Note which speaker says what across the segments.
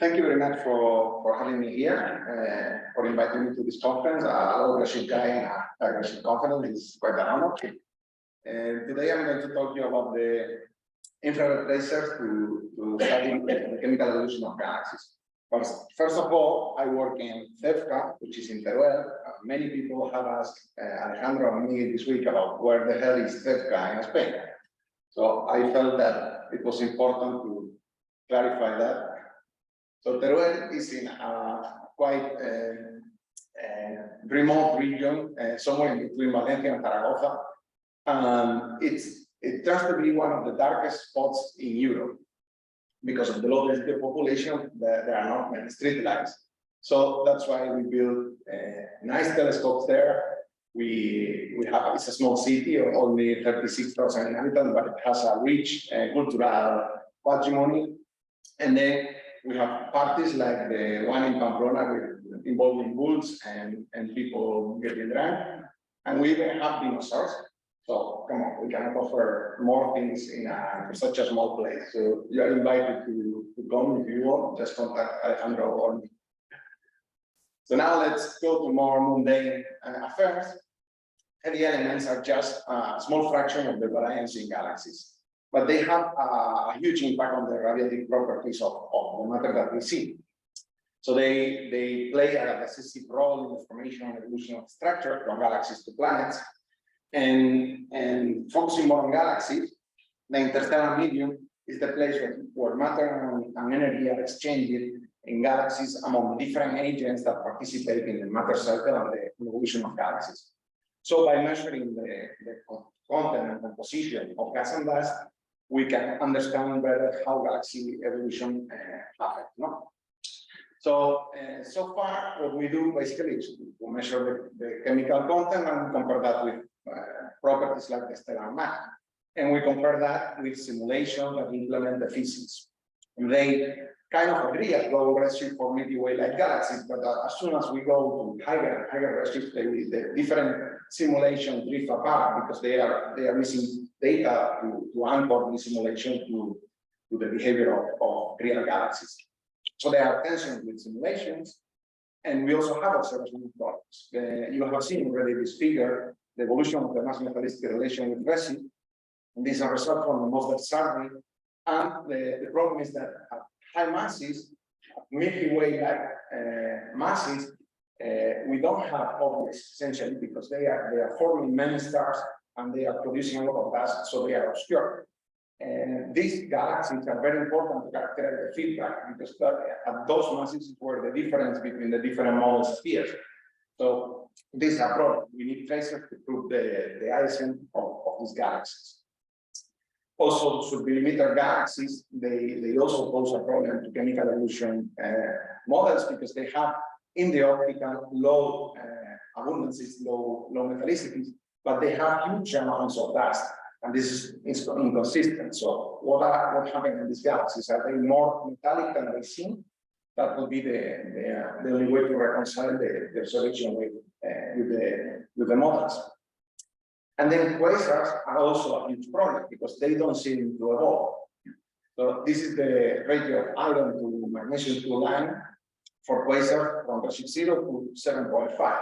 Speaker 1: Thank you very much for having me here, for inviting me to this conference. A low leadership guy in a leadership conference is quite an honor. Today I'm going to talk to you about the infrared tracers to study the chemical evolution of galaxies. First of all, I work in CEFCA, which is in Teruel. Many people have asked Alejandro and me this week about where the hell is CEFCA in Spain. So I felt that it was important to clarify that. So Teruel is in a quite remote region, somewhere in between Valencia and Zaragoza. It turns to be one of the darkest spots in Europe because of the low density of population. There are not many street lights. So that's why we build nice telescopes there. It's a small city of only 36,000 inhabitants, but it has a rich cultural patrimony. And then we have parties like the one in Pamplona involving bulls and people getting drunk. And we even have dinosaurs. So come on, we cannot offer more things in such a small place. So you are invited to come if you want. Just contact Alejandro or me. So now let's go to more mundane affairs. Heavy elements are just a small fraction of the variance in galaxies, but they have a huge impact on the radiative properties of the matter that we see. So they play a decisive role in the formation and evolution of structure from galaxies to planets. And focusing more on galaxies, the interstellar medium is the place where matter and energy are exchanged in galaxies among different agents that participate in the matter cycle and the evolution of galaxies. So by measuring the content and composition of gas and dust, we can understand better how galaxy evolution happens. No? So, so far, what we do basically is to measure the chemical content and compare that with properties like the stellar mass. And we compare that with simulations that implement the physics. And they kind of agree at low redshift for Milky Way-like galaxies, but as soon as we go to higher redshift, the different simulations drift apart because they are missing data to anchor the simulation to the behavior of real galaxies. So there are tensions with simulations, and we also have observational products. You have seen already this figure, the evolution of the mass-metallicity relation with redshift. And these are results from the Mosler survey. And the problem is that at high masses, Milky Way-like masses, we don't have objects essentially because they are forming many stars and they are producing a lot of dust, so they are obscure. And these galaxies are very important to characterize the feedback because at those masses is where the difference between the different models appears. So this is a problem. We need tracers to prove the icing of these galaxies. Also, submillimeter galaxies, they also pose a problem to chemical evolution models because they have in the optical low abundances, low metallicities, but they have huge amounts of dust, and this is inconsistent. So what happened in these galaxies? Are they more metallic than they seem? That would be the only way to reconcile the observation with the models. And then quasars are also a huge problem because they don't seem to evolve. So this is the ratio of iron to magnesium to line for quasar from redshift 0 to 7.5.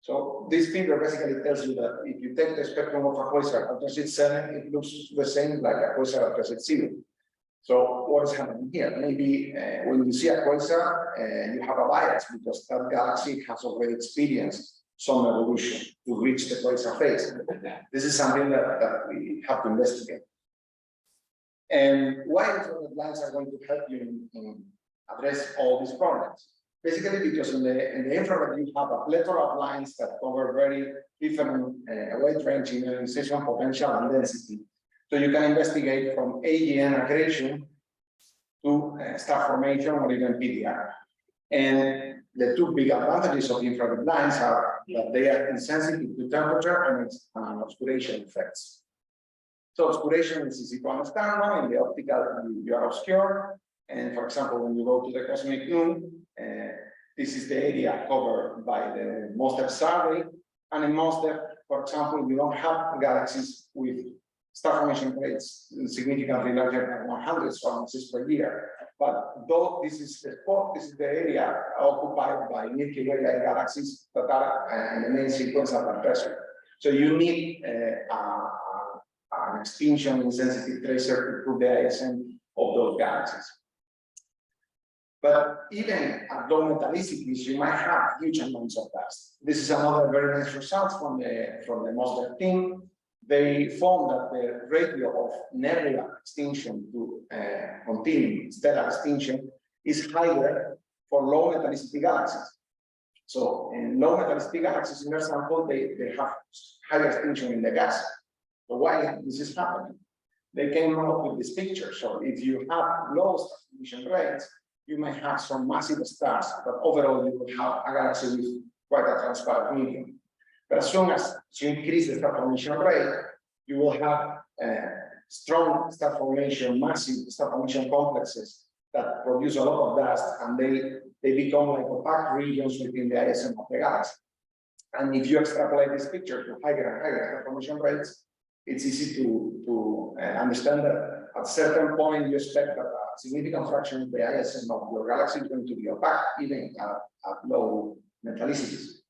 Speaker 1: So this figure basically tells you that if you take the spectrum of a quasar at redshift 7, it looks the same like a quasar at redshift 0. So what is happening here? Maybe when you see a quasar, you have a bias because that galaxy has already experienced some evolution to reach the quasar phase. This is something that we have to investigate. And why infrared lines are going to help you in address all these problems? Basically, because in the infrared you have a plethora of lines that cover very different weight range, ionization potential, and density. So you can investigate from AGN accretion to star formation or even PDR. And the two big advantages of infrared lines are that they are insensitive to temperature and obscuration effects. So obscuration is easy to understand now. In the optical, you are obscure. And for example, when you go to the cosmic noon, this is the area covered by the Mosler survey. And in Mosler, for example, we don't have galaxies with star formation rates significantly larger than 100 swarms per year. But though this is the spot, this is the area occupied by Milky Way-like galaxies that are in the main sequence at the present. So you need an extinction insensitive tracer to prove the ISM of those galaxies. But even at low metallicities, you might have huge amounts of dust. This is another very nice result from the Mosler team. They found that the ratio of nebula extinction to continuum stellar extinction is higher for low metallicity galaxies. So in low metallicity galaxies, in their sample, they have higher extinction in the gas. So why this is happening? They came up with this picture. So if you have low star formation rates, you may have some massive stars, but overall you will have a galaxy with quite a transparent medium. But as soon as you increase the star formation rate, you will have strong star formation, massive star formation complexes that produce a lot of dust, and they become like opaque regions within the ISM of the galaxy. And if you extrapolate this picture to higher and higher star formation rates, it's easy to understand that at a certain point you expect that a significant fraction of the ISM of your galaxy is going to be opaque, even at low metallicities.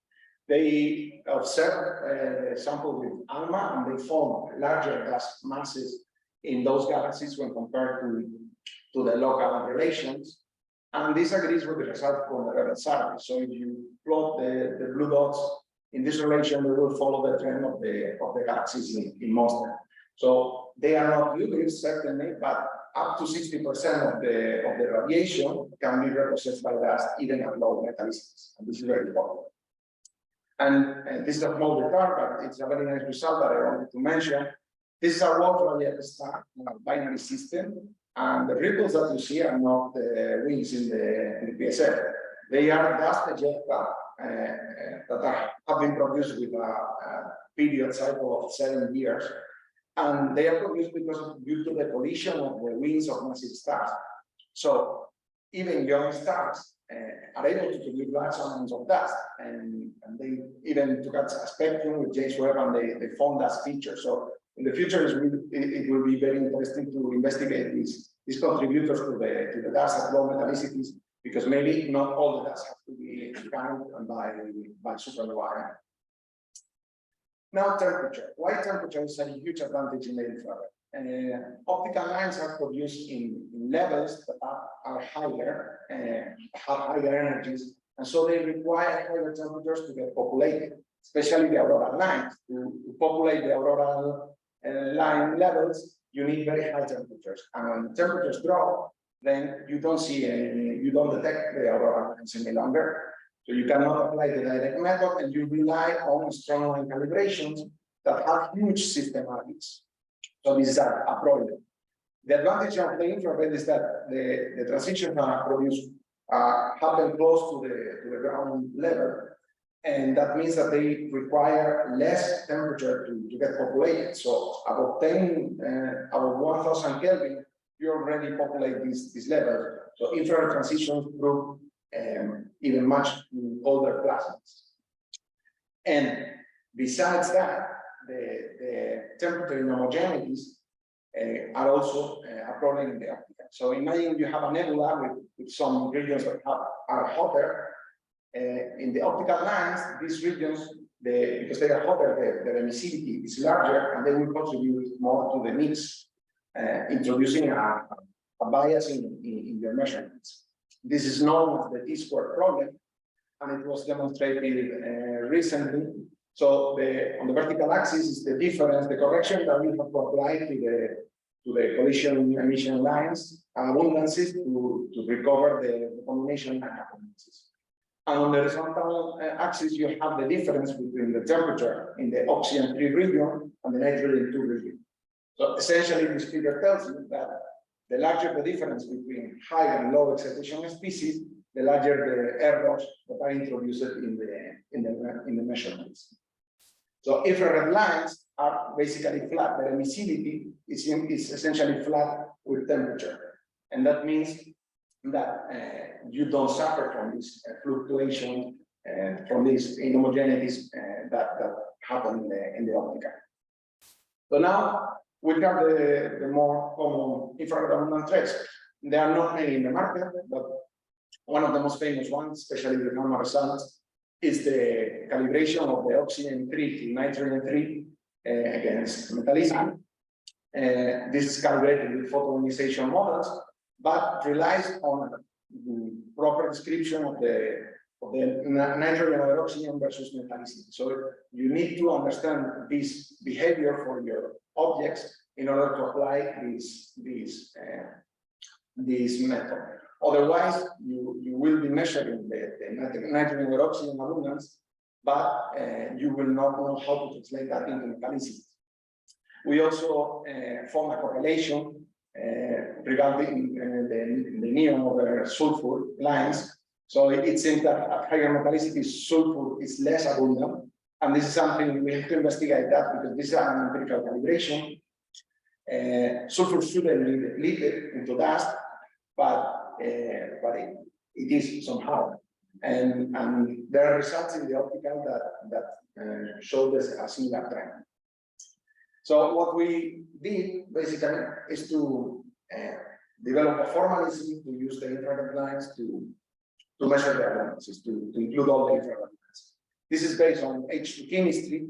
Speaker 1: They observed a sample with ALMA, and they found larger gas masses in those galaxies when compared to the local relations. And this agrees with the result from the Rebel survey. So if you plot the blue dots in this relation, they will follow the trend of the galaxies in Mosler. So they are not Lewis, certainly, but up to 60% of the radiation can be represented by dust even at low metallicities. And this is very important. And this is a small detail, but it's a very nice result that I wanted to mention. This is a Wolf-Rayet star binary system, and the ripples that you see are not the wings in the PSF. They are dust ejecta that have been produced with a period cycle of 7 years, and they are produced due to the collision of the wings of massive stars. So even young stars are able to produce large amounts of dust, and they even took a spectrum with James Webb, and they found dust features. So in the future, it will be very interesting to investigate these contributors to the dust at low metallicities, because maybe not all the dust have to be counted by supernova. Now, temperature. Why temperature is a huge advantage in the infrared? Optical lines are produced in levels that are higher, have higher energies, and so they require higher temperatures to get populated, especially the auroral lines. To populate the auroral line levels, you need very high temperatures, and when temperatures drop, then you don't detect the auroral lines any longer. So you cannot apply the direct method, and you rely on strong line calibrations that have huge systematics. So this is a problem. The advantage of the infrared is that the transitions are produced happen close to the ground level, and that means that they require less temperature to get populated. So about 1000 Kelvin, you already populate this level. So infrared transitions prove even much older plasmas. And besides that, the temperature inhomogeneities are also a problem in the optical. So imagine you have a nebula with some regions that are hotter. In the optical lines, these regions, because they are hotter, the emissivity is larger, and they will contribute more to the mix, introducing a bias in your measurements. This is known as the T-square problem, and it was demonstrated recently. So on the vertical axis is the difference, the correction that we have to apply to the collision emission lines and abundances to recover the combination line abundances. And on the horizontal axis, you have the difference between the temperature in the oxygen 3 region and the nitrogen 2 region. So essentially, this figure tells you that the larger the difference between high and low excitation species, the larger the errors that are introduced in the measurements. So infrared lines are basically flat. The emissivity is essentially flat with temperature, and that means that you don't suffer from this fluctuation from these inhomogeneities that happen in the optical. So now we have the more common infrared abundant tracers. There are not many in the market, but one of the most famous ones, especially the gamma results, is the calibration of the oxygen 3 to nitrogen 3 against metallicity. This is calibrated with photoionization models, but relies on proper description of the nitrogen or oxygen versus metallicity. So you need to understand this behavior for your objects in order to apply this method. Otherwise, you will be measuring the nitrogen or oxygen abundance, but you will not know how to translate that into metallicity. We also form a correlation regarding the neon over sulfur lines. So it seems that at higher metallicity, sulfur is less abundant. And this is something we have to investigate that because this is an empirical calibration. Sulfur shouldn't leak into dust, but it is somehow. And there are results in the optical that show this a similar trend. So what we did basically is to develop a formalism to use the infrared lines to measure the abundances, to include all the infrared lines. This is based on H2 chemistry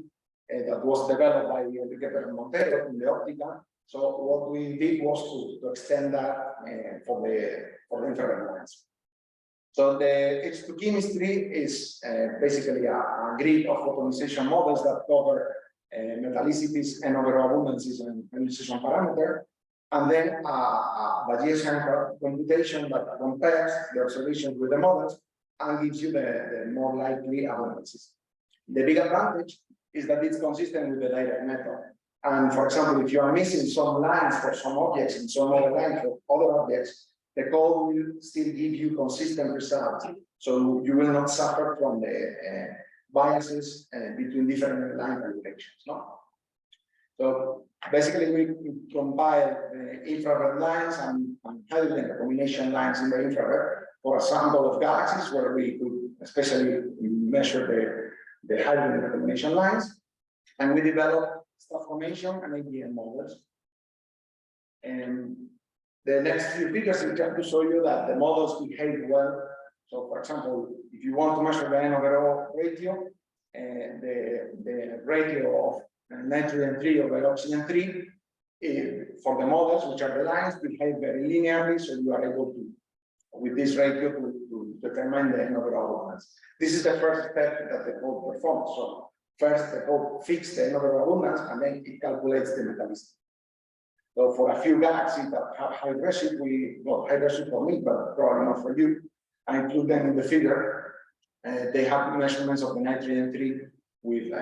Speaker 1: that was developed by Fernández-Ontiveros in the optical. So what we did was to extend that for the infrared lines. So the H2 chemistry is basically a grid of photoionization models that cover metallicities and overall abundances and ionization parameter, and then a Bayesian computation that compares the observations with the models and gives you the more likely abundances. The big advantage is that it's consistent with the direct method. And for example, if you are missing some lines for some objects and some other lines for other objects, the code will still give you consistent results. So you will not suffer from the biases between different line calculations. No? So basically, we compile the infrared lines and hydrogen combination lines in the infrared for a sample of galaxies where we could especially measure the hydrogen combination lines, and we develop star formation and AGN models. And the next few figures are just to show you that the models behave well. So, for example, if you want to measure the N/O ratio, the ratio of nitrogen 3 over oxygen 3 for the models, which are the lines, behave very linearly, so you are able to, with this ratio, to determine the N/O abundance. This is the first step that the code performs. So first, the code fixes the N/O abundance, and then it calculates the metallicity. So for a few galaxies that have high redshift, high redshift for me, but probably not for you, I include them in the figure. They have measurements of the nitrogen 3 with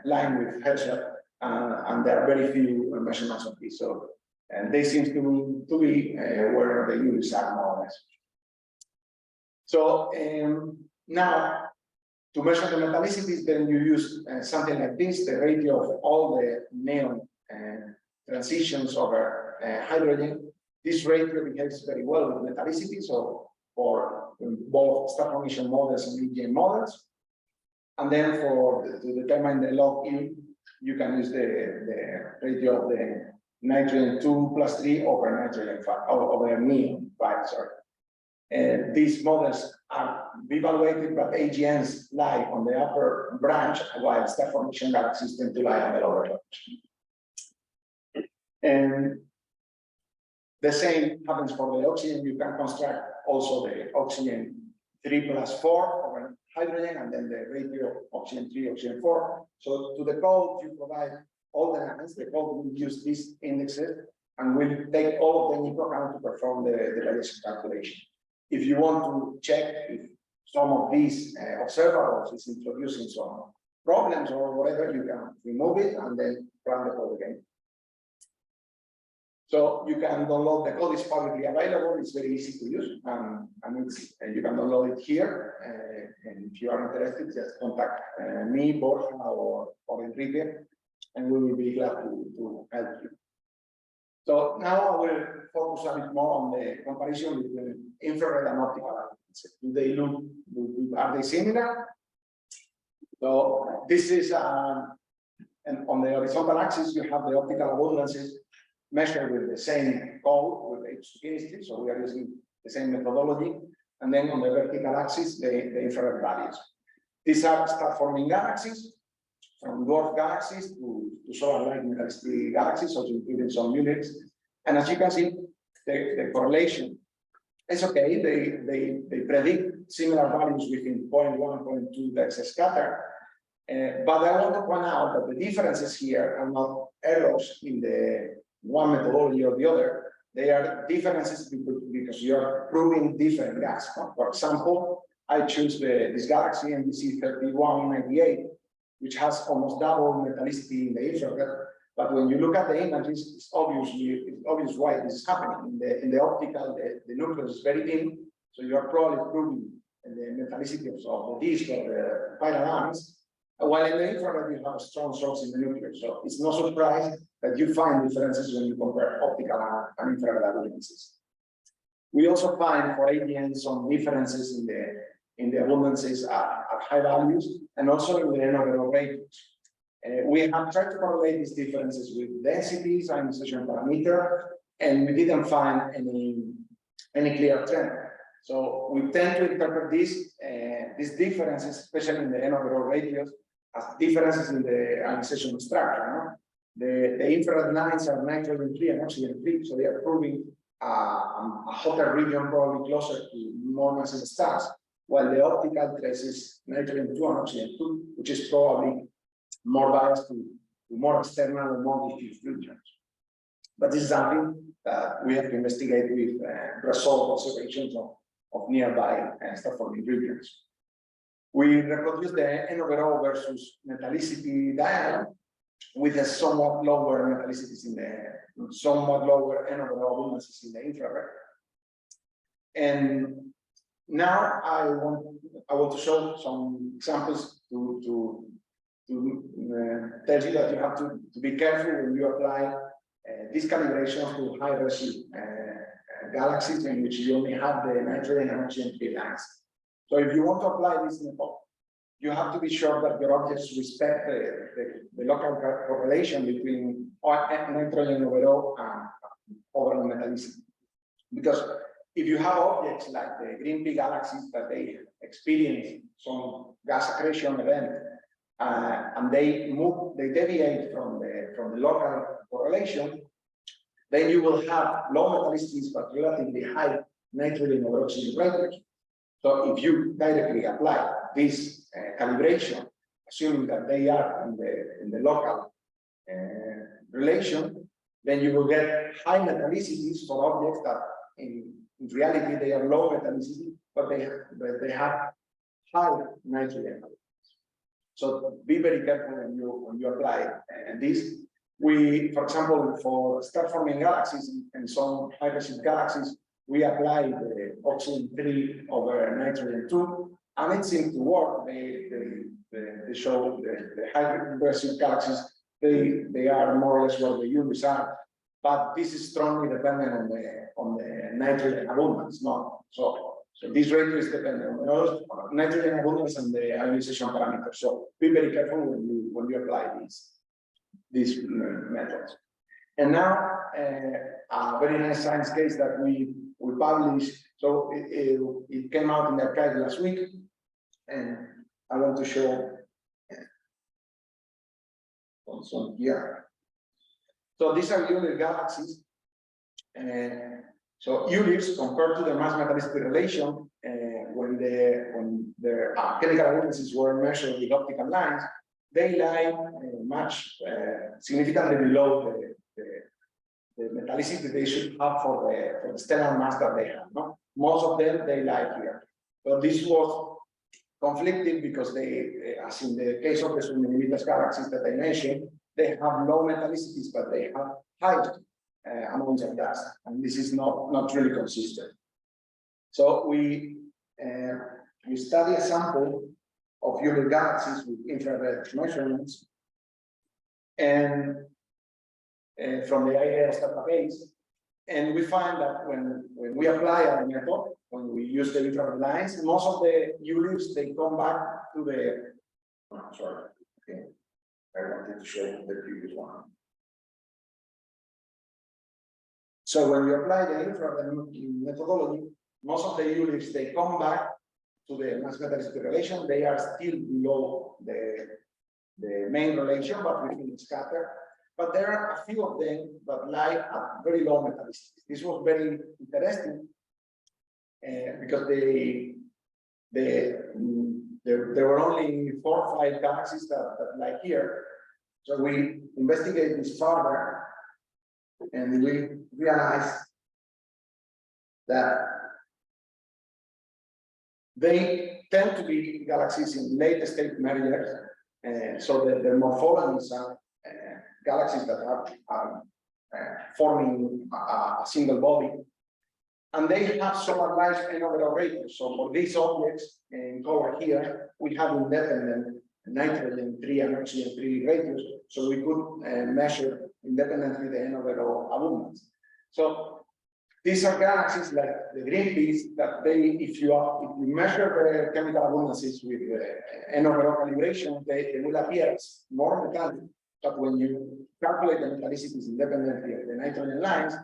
Speaker 1: line with headshot, and there are very few measurements of this. So they seem to be where the units are more or less. So now, to measure the metallicities, then you use something like this, the ratio of all the neon transitions over hydrogen. This ratio behaves very well with metallicity, so for both star formation models and AGN models. And then to determine the log E, you can use the ratio of the nitrogen 2 plus 3 over nitrogen 5, over neon 5, sorry. These models are evaluated, but AGNs lie on the upper branch, while star formation galaxies tend to lie on the lower branch. And the same happens for the oxygen. You can construct also the oxygen 3 plus 4 over hydrogen, and then the ratio oxygen 3, oxygen 4. So to the code, you provide all the lines. The code will use these indexes and will take all of them into account to perform the Bayesian calculation. If you want to check if some of these observables is introducing some problems or whatever, you can remove it and then run the code again. So you can download the code, is publicly available, it's very easy to use, and you can download it here. And if you are interested, just contact me, Borja, or Enrique, and we will be glad to help you. So now I will focus a bit more on the comparison between infrared and optical abundances. Do they look, are they similar? So this is, and on the horizontal axis, you have the optical abundances measured with the same code with H2K, so we are using the same methodology. And then on the vertical axis, the infrared values. These are star-forming galaxies, from dwarf galaxies to solar-like metallicity galaxies, also including some units. And as you can see, the correlation is okay. They predict similar values within 0.1, 0.2 Vex scatter. But I want to point out that the differences here are not errors in the one methodology or the other. They are differences because you are proving different gas. For example, I choose this galaxy NBC 3198, which has almost double metallicity in the infrared. But when you look at the images, it's obvious why this is happening. In the optical, the nucleus is very thin, so you are probably proving the metallicity of the disk or the spiral arms. While in the infrared, you have a strong source in the nucleus. So it's no surprise that you find differences when you compare optical and infrared abundances. We also find for ADN some differences in the abundances at high values and also in the NOVRO ratios. We have tried to correlate these differences with densities, ionization parameter, and we didn't find any clear trend. So we tend to interpret these differences, especially in the NOVRO ratios, as differences in the ionization structure. No? The infrared lines are nitrogen-free and oxygen-free, so they are proving a hotter region probably closer to more massive stars, while the optical traces nitrogen-2 and oxygen-2, which is probably more biased to more external and more diffuse regions. But this is something that we have to investigate with result observations of nearby star-forming regions. We reproduce the NOVRO versus metallicity diagram with a somewhat lower metallicities in the somewhat lower NOVRO abundances in the infrared. And now I want to show some examples to tell you that you have to be careful when you apply this calibration to high-resolute galaxies in which you only have the nitrogen and oxygen-free lines. So if you want to apply this method, you have to be sure that your objects respect the local correlation between nitrogen overall and overall metallicity. Because if you have objects like the green pea galaxies that they experience some gas accretion event and they deviate from the local correlation, then you will have low metallicities but relatively high nitrogen over oxygen ratios. So if you directly apply this calibration, assuming that they are in the local relation, then you will get high metallicities for objects that in reality they are low metallicity, but they have high nitrogen. So be very careful when you apply this. We, for example, for star-forming galaxies and some high-resolute galaxies, we apply the oxygen-3 over nitrogen-2, and it seems to work. They show the high-resolute galaxies, they are more or less where the UVs are, but this is strongly dependent on the nitrogen abundance. So this ratio is dependent on nitrogen abundance and the ionization parameters. So be very careful when you apply these methods. And now a very nice science case that we published. So it came out in the archive last week, and I want to show some here. So these are Euler galaxies. So Eulers, compared to the mass metallicity relation, when their chemical abundances were measured with optical lines, they lie much significantly below the metallicity they should have for the stellar mass that they have. No? Most of them, they lie here. So this was conflicted because they, as in the case of the submillimeters galaxies that I mentioned, they have low metallicities, but they have high amounts of gas, and this is not really consistent. So we study a sample of Euler galaxies with infrared measurements, and from the IAS database, and we find that when we apply our method, when we use the infrared lines, most of the Eulers, they come back to the. Oh, sorry, okay. I wanted to show the previous one. So when you apply the infrared methodology, most of the ULIPs, they come back to the mass metallicity relation. They are still below the main relation, but within the scatter. But there are a few of them that lie at very low metallicity. This was very interesting because there were only 4 or 5 galaxies that lie here. So we investigated this further, and we realized that they tend to be galaxies in late state mergers, so the morphologies are galaxies that are forming a single body, and they have some advanced n-over ratios. So for these objects in color here, we have independent nitrogen 3 and oxygen 3 ratios, so we could measure independently the n-over abundance. So these are galaxies like the green piece that if you measure the chemical abundances with n-over calibration, they will appear as more metallic. But when you calculate the metallicities independently of the nitrogen lines,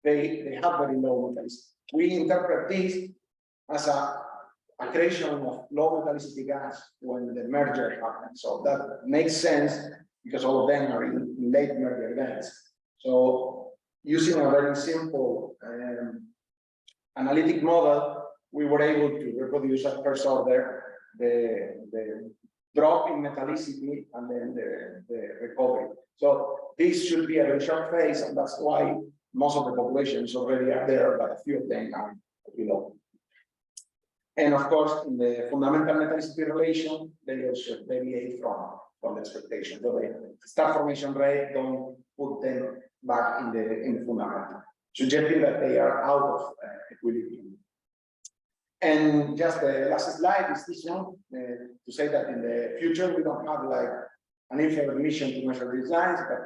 Speaker 1: they have very low metallicity. We interpret this as a creation of low metallicity gas when the merger happens. So that makes sense because all of them are in late merger events. So using a very simple analytic model, we were able to reproduce at first order the drop in metallicity and then the recovery. So this should be a very short phase, and that's why most of the populations already are there, but a few of them are below. And of course, in the fundamental metallicity relation, they also deviate from the expectation. So the star formation rate don't put them back in the fundamental, suggesting that they are out of equilibrium. And just the last slide is this one, to say that in the future we don't have like an infrared mission to measure these lines, but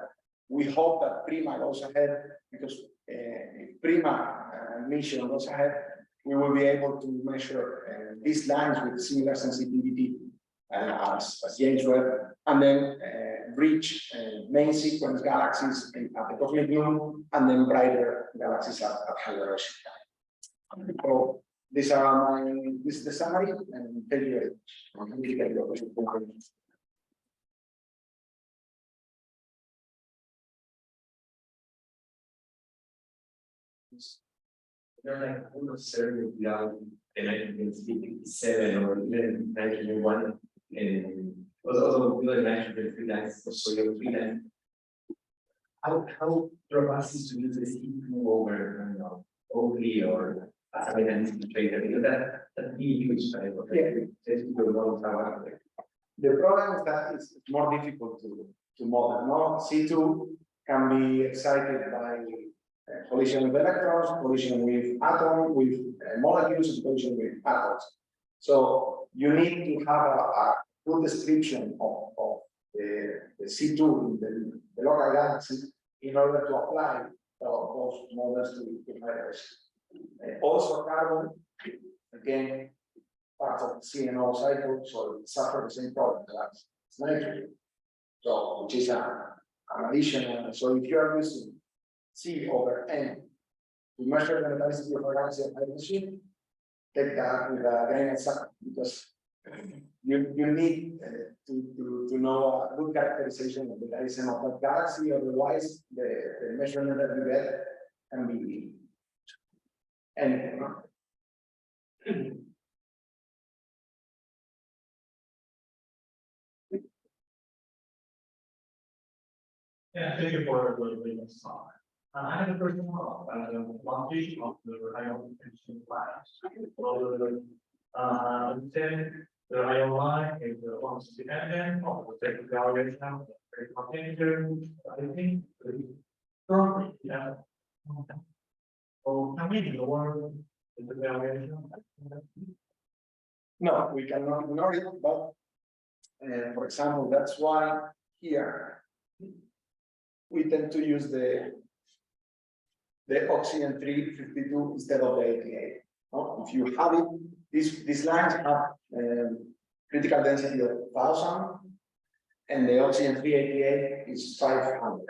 Speaker 1: we hope that PRIMA goes ahead, because if PRIMA mission goes ahead, we will be able to measure these lines with similar sensitivity as James Webb, and then reach main sequence galaxies at the cosmic noon, and then brighter galaxies at higher energy. So this is the summary, and thank you very much.
Speaker 2: They're like almost certain beyond the 1957 or even 1901, and also the nitrogen free lines, so your free line. How robust is to use this equal over, OV or as a mechanism trader? Because that huge type of
Speaker 1: The problem is that it's more difficult to model. No? C2 can be excited by collision with electrons, collision with atoms, with molecules, and collision with atoms. So you need to have a good description of the C2 in the local galaxy in order to apply those models to hydrogen. Also carbon, again, part of the CNO cycle, so it suffers the same problem as nitrogen. So which is an additional. So if you are using C over N to measure the metallicity of a galaxy at hydrogen, take that with a grain of salt, because you need to know a good characterization of the mechanism of that galaxy. Otherwise, the measurement that you get can be anything.
Speaker 3: Yeah, thank you for the talk. I have a question about the quantification of the ion potential lines. Then the ion line is the one dependent of the technical evaluation of the potential. I think strongly, yeah. So can we lower the evaluation?
Speaker 1: No, we cannot ignore it, but for example, that's why here we tend to use the oxygen 352 instead of the 88. If you have it, these lines have critical density of 1000, and the oxygen 388 is 500.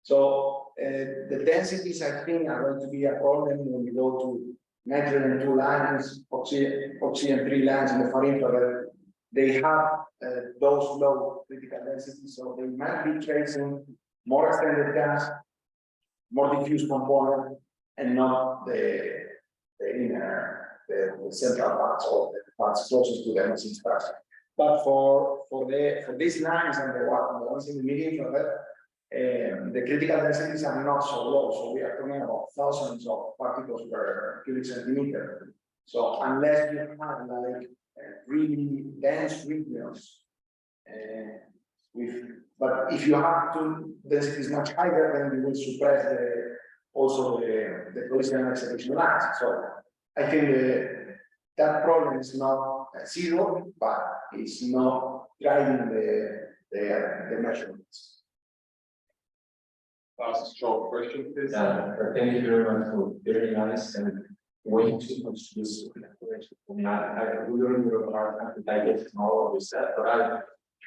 Speaker 1: So the densities, I think, are going to be a problem when we go to nitrogen 2 lines, oxygen 3 lines in the far infrared. They have those low critical densities, so they might be tracing more extended gas, more diffuse component, and not the inner, the central parts or the parts closest to the missing stars. But for these lines and the ones in the medium for that, the critical densities are not so low. So we are talking about thousands of particles per cubic centimeter. So unless you have like really dense regions, but if you have two densities much higher, then you will suppress also the collision acceleration lines. So I think that problem is not zero, but it's not driving the measurements.
Speaker 4: Last short question, please.
Speaker 2: Thank you very much for very nice and way too much this. I mean, I really work hard to digest all of this stuff, but I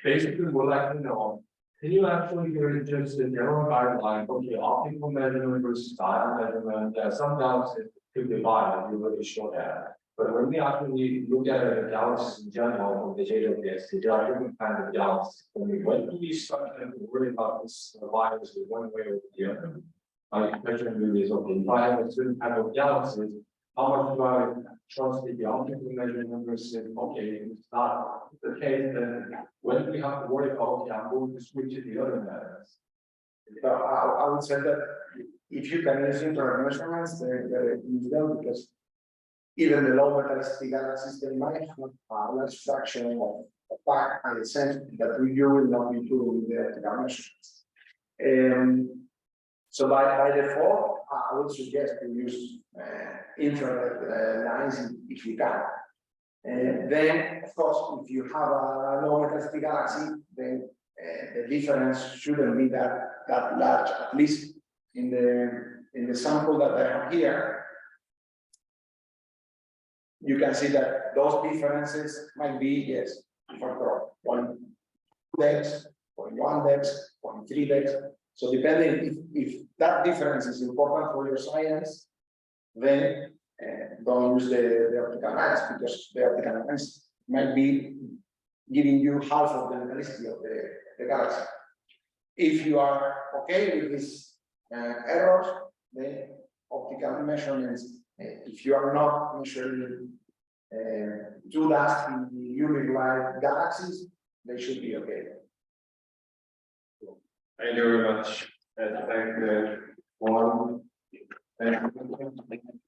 Speaker 2: basically would like to know, can you actually give just the general guideline, okay, optical measurement versus dial measurement, some galaxies could divide, you really show that. But when we actually look at the galaxies in general, the GECO, there are different kinds of galaxies. When do we start to worry about this virus in one way or the other? My question really is, okay, if I have a certain kind of galaxies, how much do I trust the optical measurement versus, okay, if it's not the case, then when do we have to worry about, okay, I'm going to switch to the other methods?
Speaker 1: So I would say that if you can use infrared measurements, they're useful because even the low metallicity galaxies, they might have a large fraction of back and the sense that you will not be doing the optical measurements. So by default, I would suggest to use infrared lines if you can. Then, of course, if you have a low metallicity galaxy, then the difference shouldn't be that large. At least in the sample that I have here, you can see that those differences might be, yes, factor of 1 dex, 0.1 dex, 0.3 dex. So depending if that difference is important for your science, then don't use the optical lines, because the optical lines might be giving you half of the metallicity of the galaxy. If you are okay with these errors, then optical measurements, if you are not measuring two dust in the UV light galaxies, they should be okay.
Speaker 4: Thank you very much. Thank you.